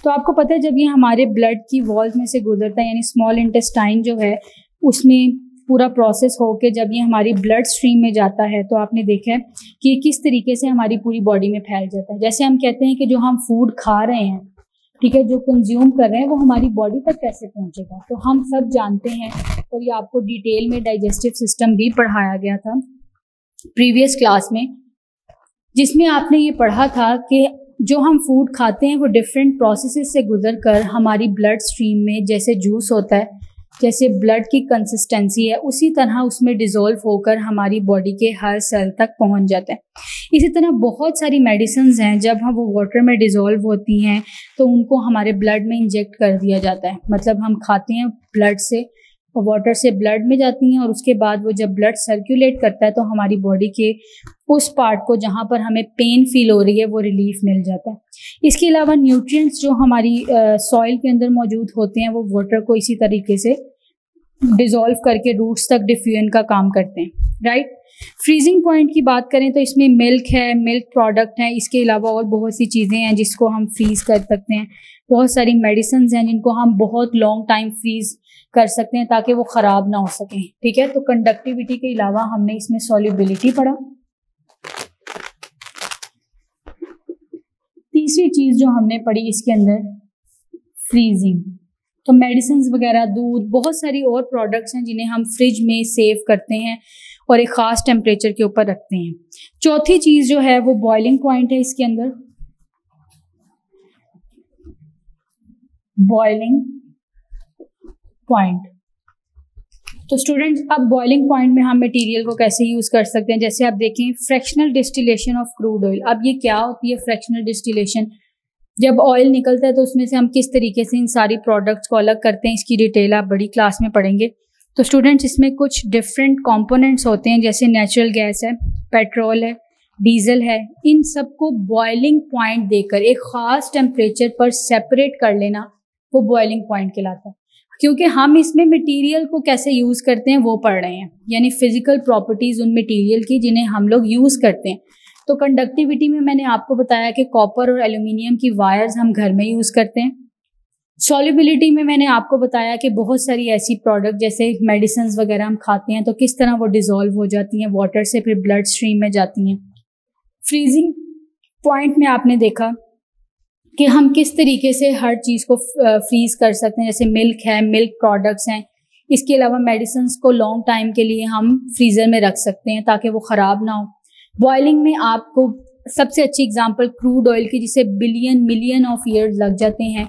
तो आपको पता है जब ये हमारे ब्लड की वॉल्स में से गुजरता है, यानी स्मॉल इंटेस्टाइन जो है उसमें पूरा प्रोसेस हो के जब ये हमारी ब्लड स्ट्रीम में जाता है, तो आपने देखा है कि किस तरीके से हमारी पूरी बॉडी में फैल जाता है। जैसे हम कहते हैं कि जो हम फूड खा रहे हैं, ठीक है, जो कंज्यूम कर रहे हैं, वो हमारी बॉडी तक कैसे पहुंचेगा। तो हम सब जानते हैं, और ये आपको डिटेल में डाइजेस्टिव सिस्टम भी पढ़ाया गया था प्रीवियस क्लास में, जिसमें आपने ये पढ़ा था कि जो हम फूड खाते हैं वो डिफरेंट प्रोसेसेस से गुजर कर हमारी ब्लड स्ट्रीम में, जैसे जूस होता है, जैसे ब्लड की कंसिस्टेंसी है, उसी तरह उसमें डिज़ोल्व होकर हमारी बॉडी के हर सेल तक पहुंच जाता है। इसी तरह बहुत सारी मेडिसिन्स हैं, जब हम वो वाटर में डिज़ोल्व होती हैं तो उनको हमारे ब्लड में इंजेक्ट कर दिया जाता है। मतलब हम खाते हैं ब्लड से, वाटर से ब्लड में जाती हैं, और उसके बाद वो जब ब्लड सर्कुलेट करता है तो हमारी बॉडी के उस पार्ट को जहाँ पर हमें पेन फील हो रही है वो रिलीफ मिल जाता है। इसके अलावा न्यूट्रिएंट्स जो हमारी सॉइल के अंदर मौजूद होते हैं वो वाटर को इसी तरीके से डिज़ोल्व करके रूट्स तक डिफ्यूजन का काम करते हैं, राइट। फ्रीजिंग पॉइंट की बात करें तो इसमें मिल्क है, मिल्क प्रोडक्ट है, इसके अलावा और बहुत सी चीज़ें हैं जिसको हम फ्रीज़ कर सकते हैं। बहुत सारी मेडिसिन हैं जिनको हम बहुत लॉन्ग टाइम फ्रीज़ कर सकते हैं ताकि वो ख़राब ना हो सकें। ठीक है, तो कंडक्टिविटी के अलावा हमने इसमें सॉल्युबिलिटी पढ़ा। तीसरी चीज़ जो हमने पढ़ी इसके अंदर फ्रीजिंग। तो मेडिसिन वगैरह, दूध, बहुत सारी और प्रोडक्ट्स हैं जिन्हें हम फ्रिज में सेव करते हैं और एक ख़ास टेम्परेचर के ऊपर रखते हैं। चौथी चीज़ जो है वो बॉइलिंग पॉइंट है इसके अंदर। Boiling point. तो स्टूडेंट्स, अब बॉइलिंग पॉइंट में हम मटेरियल को कैसे यूज़ कर सकते हैं। जैसे आप देखें fractional distillation of crude oil. अब ये क्या होती है फ्रैक्शनल डिस्टिलेशन? जब ऑयल निकलता है तो उसमें से हम किस तरीके से इन सारी प्रोडक्ट्स को अलग करते हैं, इसकी डिटेल आप बड़ी क्लास में पढ़ेंगे। तो स्टूडेंट्स, इसमें कुछ डिफरेंट कंपोनेंट्स होते हैं, जैसे नेचुरल गैस है, पेट्रोल है, डीजल है। इन सबको बॉइलिंग पॉइंट देकर एक ख़ास टेम्परेचर पर सेपरेट कर लेना वो बॉइलिंग पॉइंट कहलाता है। क्योंकि हम इसमें मटेरियल को कैसे यूज़ करते हैं वो पढ़ रहे हैं, यानी फिजिकल प्रॉपर्टीज़ उन मटेरियल की जिन्हें हम लोग यूज़ करते हैं। तो कंडक्टिविटी में मैंने आपको बताया कि कॉपर और एल्यूमिनियम की वायर्स हम घर में यूज़ करते हैं। सॉल्युबिलिटी में मैंने आपको बताया कि बहुत सारी ऐसी प्रोडक्ट जैसे मेडिसिन वगैरह हम खाते हैं तो किस तरह वो डिज़ोल्व हो जाती हैं वाटर से, फिर ब्लड स्ट्रीम में जाती हैं। फ्रीजिंग पॉइंट में आपने देखा कि हम किस तरीके से हर चीज़ को फ्रीज़ कर सकते हैं। जैसे मिल्क है, मिल्क प्रोडक्ट्स हैं, इसके अलावा मेडिसिन को लॉन्ग टाइम के लिए हम फ्रीज़र में रख सकते हैं ताकि वो ख़राब ना हो। बॉइलिंग में आपको सबसे अच्छी एग्जांपल क्रूड ऑयल की, जिसे बिलियन मिलियन ऑफ ईयर्स लग जाते हैं।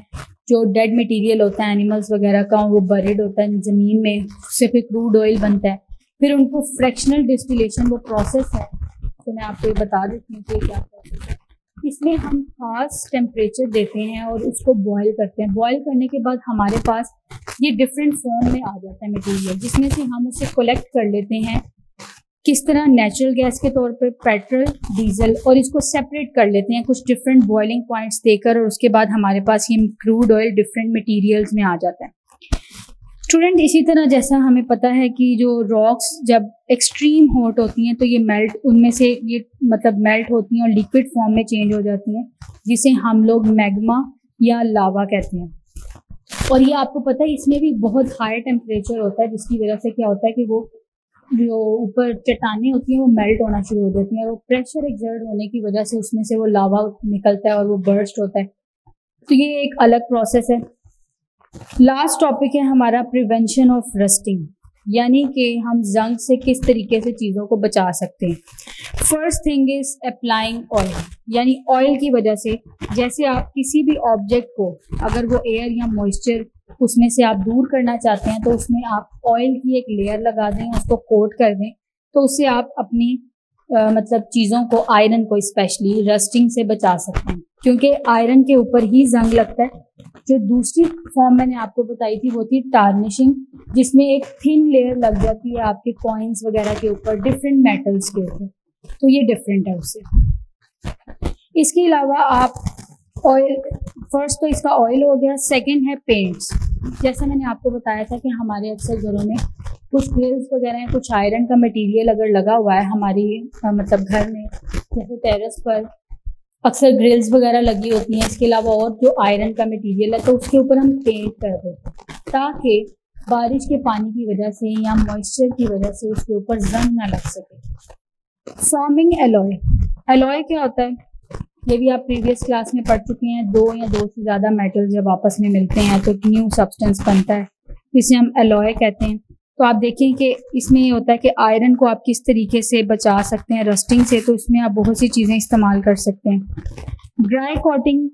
जो डेड मटेरियल होता है एनिमल्स वगैरह का, वो बरिड होता है ज़मीन में, उससे फिर क्रूड ऑयल बनता है। फिर उनको फ्रैक्शनल डिस्टिलेशन वो प्रोसेस है, तो मैं आपको ये बता देती हूँ कि क्या प्रोसेस है। इसमें हम खास टेम्परेचर देते हैं और उसको बॉयल करते हैं। बॉयल करने के बाद हमारे पास ये डिफरेंट फॉर्म में आ जाता है मटेरियल, जिसमें से हम उसे कलेक्ट कर लेते हैं किस तरह, नेचुरल गैस के तौर पर, पेट्रोल, डीजल, और इसको सेपरेट कर लेते हैं कुछ डिफरेंट बॉइलिंग पॉइंट्स देकर, और उसके बाद हमारे पास ये क्रूड ऑयल डिफरेंट मटेरियल्स में आ जाता है। स्टूडेंट, इसी तरह जैसा हमें पता है कि जो रॉक्स जब एक्सट्रीम हॉट होती हैं तो ये मेल्ट, उनमें से ये मतलब मेल्ट होती हैं और लिक्विड फॉर्म में चेंज हो जाती हैं, जिसे हम लोग मैग्मा या लावा कहते हैं। और ये आपको पता है इसमें भी बहुत हाई टेम्परेचर होता है, जिसकी वजह से क्या होता है कि वो जो ऊपर चट्टानें होती हैं वो मेल्ट होना शुरू हो जाती हैं, और वो प्रेशर एक्सर्ट होने की वजह से उसमें से वो लावा निकलता है और वो बर्स्ट होता है। तो ये एक अलग प्रोसेस है। लास्ट टॉपिक है हमारा प्रिवेंशन ऑफ रस्टिंग, यानी कि हम जंग से किस तरीके से चीज़ों को बचा सकते हैं। First thing is applying oil, यानी ऑयल की वजह से जैसे आप किसी भी ऑब्जेक्ट को, अगर वो एयर या मॉइस्चर उसमें से आप दूर करना चाहते हैं तो उसमें आप ऑयल की एक लेयर लगा दें, उसको कोट कर दें, तो उससे आप अपनी मतलब चीज़ों को, आयरन को स्पेशली रस्टिंग से बचा सकते हैं, क्योंकि आयरन के ऊपर ही जंग लगता है। जो दूसरी फॉर्म मैंने आपको बताई थी वो थी टार्निशिंग, जिसमें एक थिन लेयर लग जाती है आपके कॉइन्स वगैरह के ऊपर, डिफरेंट मेटल्स के ऊपर, तो ये डिफरेंट है उससे। इसके अलावा आप ऑयल, फर्स्ट तो इसका ऑयल हो गया, सेकंड है पेंट्स। जैसा मैंने आपको बताया था कि हमारे अक्सर घरों में कुछ ग्रिल्स वगैरह हैं, कुछ आयरन का मटेरियल अगर लगा हुआ है हमारी मतलब घर में, जैसे टेरेस पर अक्सर ग्रिल्स वगैरह लगी होती हैं, इसके अलावा और जो आयरन का मटेरियल है तो उसके ऊपर हम पेंट कर देते हैं ताकि बारिश के पानी की वजह से या मॉइस्चर की वजह से उसके ऊपर जंग ना लग सके। फॉर्मिंग एलॉय, एलॉय क्या होता है ये भी आप प्रीवियस क्लास में पढ़ चुके हैं। दो या दो से ज़्यादा मेटल जब आपस में मिलते हैं तो एक न्यू सब्सटेंस बनता है, इसे हम एलॉय कहते हैं। तो आप देखें कि इसमें ये होता है कि आयरन को आप किस तरीके से बचा सकते हैं रस्टिंग से, तो इसमें आप बहुत सी चीज़ें इस्तेमाल कर सकते हैं। ड्राई कोटिंग,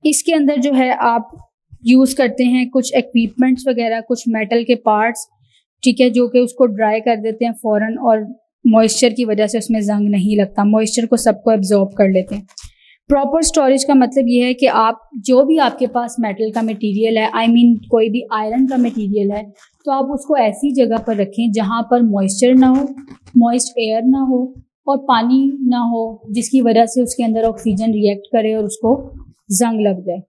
इसके अंदर जो है आप यूज़ करते हैं कुछ इक्विपमेंट्स वगैरह, कुछ मेटल के पार्ट्स, ठीक है, जो कि उसको ड्राई कर देते हैं फ़ौरन, और मॉइस्चर की वजह से उसमें जंग नहीं लगता, मॉइस्चर को सबको एब्जॉर्ब कर लेते हैं। प्रॉपर स्टोरेज का मतलब ये है कि आप जो भी आपके पास मेटल का मटेरियल है, आई मीन कोई भी आयरन का मटेरियल है, तो आप उसको ऐसी जगह पर रखें जहाँ पर मॉइस्चर ना हो, मॉइस्ट एयर ना हो और पानी ना हो, जिसकी वजह से उसके अंदर ऑक्सीजन रिएक्ट करे और उसको जंग लग जाए।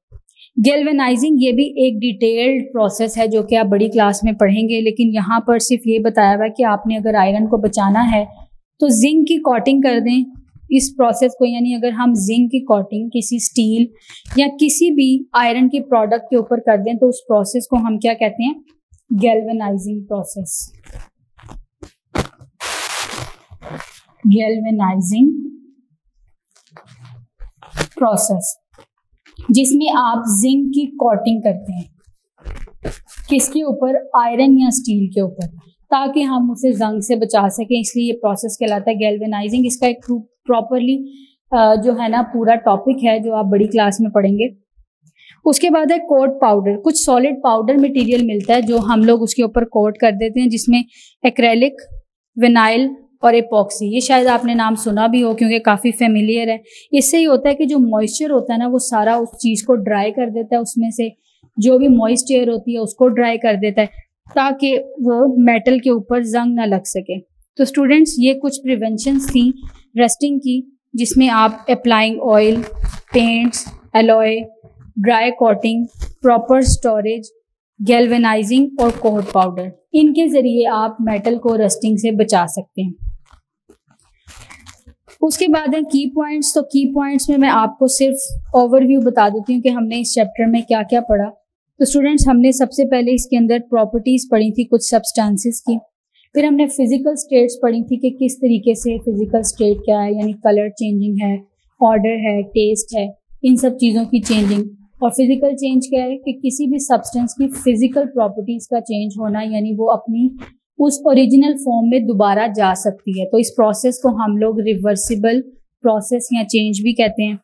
गैल्वेनाइजिंग ये भी एक डिटेल्ड प्रोसेस है जो कि आप बड़ी क्लास में पढ़ेंगे, लेकिन यहाँ पर सिर्फ ये बताया हुआ है कि आपने अगर आयरन को बचाना है तो जिंक की कोटिंग कर दें इस प्रोसेस को। यानी अगर हम जिंक की कोटिंग किसी स्टील या किसी भी आयरन के प्रोडक्ट के ऊपर कर दें तो उस प्रोसेस को हम क्या कहते हैं? Galvanising process. गैल्वेनाइजिंग प्रोसेस जिसमें आप जिंक की कोटिंग करते हैं किसके ऊपर? आयरन या स्टील के ऊपर, ताकि हम उसे जंग से बचा सकें। इसलिए ये प्रोसेस कहलाता है गैल्वेनाइजिंग। इसका एक प्रॉपरली जो है ना पूरा टॉपिक है जो आप बड़ी क्लास में पढ़ेंगे। उसके बाद है कोट पाउडर। कुछ सॉलिड पाउडर मटेरियल मिलता है जो हम लोग उसके ऊपर कोट कर देते हैं, जिसमें एक्रेलिक, विनाइल और एपॉक्सी। ये शायद आपने नाम सुना भी हो क्योंकि काफ़ी फेमिलियर है। इससे ही होता है कि जो मॉइस्चर होता है ना वो सारा उस चीज़ को ड्राई कर देता है, उसमें से जो भी मॉइस्ट एयर होती है उसको ड्राई कर देता है ताकि वो मेटल के ऊपर जंग ना लग सके। तो स्टूडेंट्स ये कुछ प्रिवेंशंस थी रस्टिंग की, जिसमें आप applying oil, paints, alloy, dry coating, proper storage, galvanising और कोट पाउडर, इनके ज़रिए आप मेटल को रस्टिंग से बचा सकते हैं। उसके बाद है की पॉइंट्स। तो की पॉइंट्स में मैं आपको सिर्फ ओवरव्यू बता देती हूँ कि हमने इस चैप्टर में क्या क्या पढ़ा। तो स्टूडेंट्स हमने सबसे पहले इसके अंदर प्रॉपर्टीज़ पढ़ी थी कुछ सब्सटेंसेस की, फिर हमने फिजिकल स्टेट्स पढ़ी थी कि किस तरीके से फिजिकल स्टेट क्या है, यानी कलर चेंजिंग है, ऑर्डर है, टेस्ट है, इन सब चीज़ों की चेंजिंग। और फिजिकल चेंज क्या है कि किसी भी सब्सटेंस की फिजिकल प्रॉपर्टीज़ का चेंज होना, यानी वो अपनी उस ओरिजिनल फॉर्म में दोबारा जा सकती है। तो इस प्रोसेस को हम लोग रिवर्सिबल प्रोसेस या चेंज भी कहते हैं।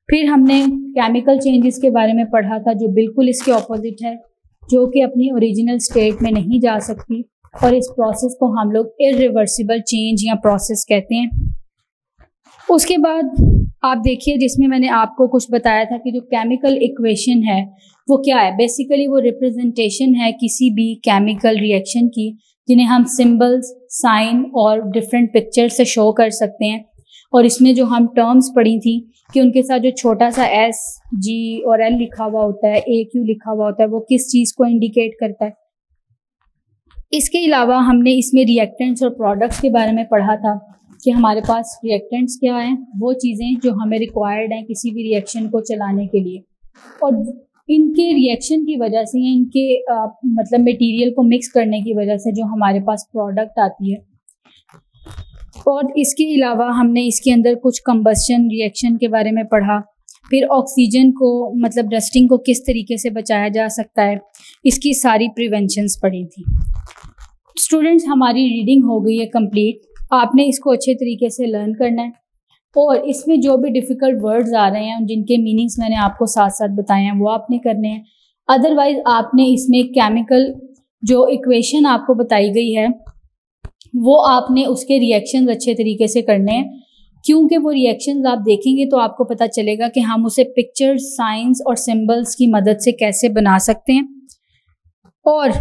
फिर हमने केमिकल चेंजेस के बारे में पढ़ा था जो बिल्कुल इसके ऑपोजिट है, जो कि अपनी ओरिजिनल स्टेट में नहीं जा सकती, और इस प्रोसेस को हम लोग इरिवर्सिबल चेंज या प्रोसेस कहते हैं। उसके बाद आप देखिए जिसमें मैंने आपको कुछ बताया था कि जो केमिकल इक्वेशन है वो क्या है। बेसिकली वो रिप्रेजेंटेशन है किसी भी केमिकल रिएक्शन की, जिन्हें हम सिंबल्स, साइन और डिफरेंट पिक्चर से शो कर सकते हैं। और इसमें जो हम टर्म्स पढ़ी थी कि उनके साथ जो छोटा सा एस, जी और एल लिखा हुआ होता है, ए क्यू लिखा हुआ होता है, वो किस चीज़ को इंडिकेट करता है। इसके अलावा हमने इसमें रिएक्टेंट्स और प्रोडक्ट्स के बारे में पढ़ा था कि हमारे पास रिएक्टेंट्स क्या हैं, वो चीज़ें जो हमें रिक्वायर्ड हैं किसी भी रिएक्शन को चलाने के लिए, और इनके रिएक्शन की वजह से या इनके मतलब मटेरियल को मिक्स करने की वजह से जो हमारे पास प्रोडक्ट आती है। और इसके अलावा हमने इसके अंदर कुछ कंबस्शन रिएक्शन के बारे में पढ़ा। फिर ऑक्सीजन को मतलब रस्टिंग को किस तरीके से बचाया जा सकता है, इसकी सारी प्रिवेंशंस पढ़ी थी। स्टूडेंट्स हमारी रीडिंग हो गई है कंप्लीट। आपने इसको अच्छे तरीके से लर्न करना है, और इसमें जो भी डिफ़िकल्ट वर्ड्स आ रहे हैं जिनके मीनिंग्स मैंने आपको साथ साथ बताए हैं वो आपने करने हैं। अदरवाइज़ आपने इसमें केमिकल जो इक्वेशन आपको बताई गई है वो आपने उसके रिएक्शंस अच्छे तरीके से करने हैं, क्योंकि वो रिएक्शंस आप देखेंगे तो आपको पता चलेगा कि हम उसे पिक्चर्स, साइंस और सिंबल्स की मदद से कैसे बना सकते हैं। और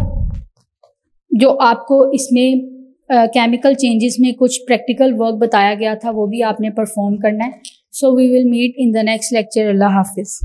जो आपको इसमें केमिकल चेंजेस में कुछ प्रैक्टिकल वर्क बताया गया था वो भी आपने परफॉर्म करना है। So we will meet in the next lecture. अल्लाह हाफिज़।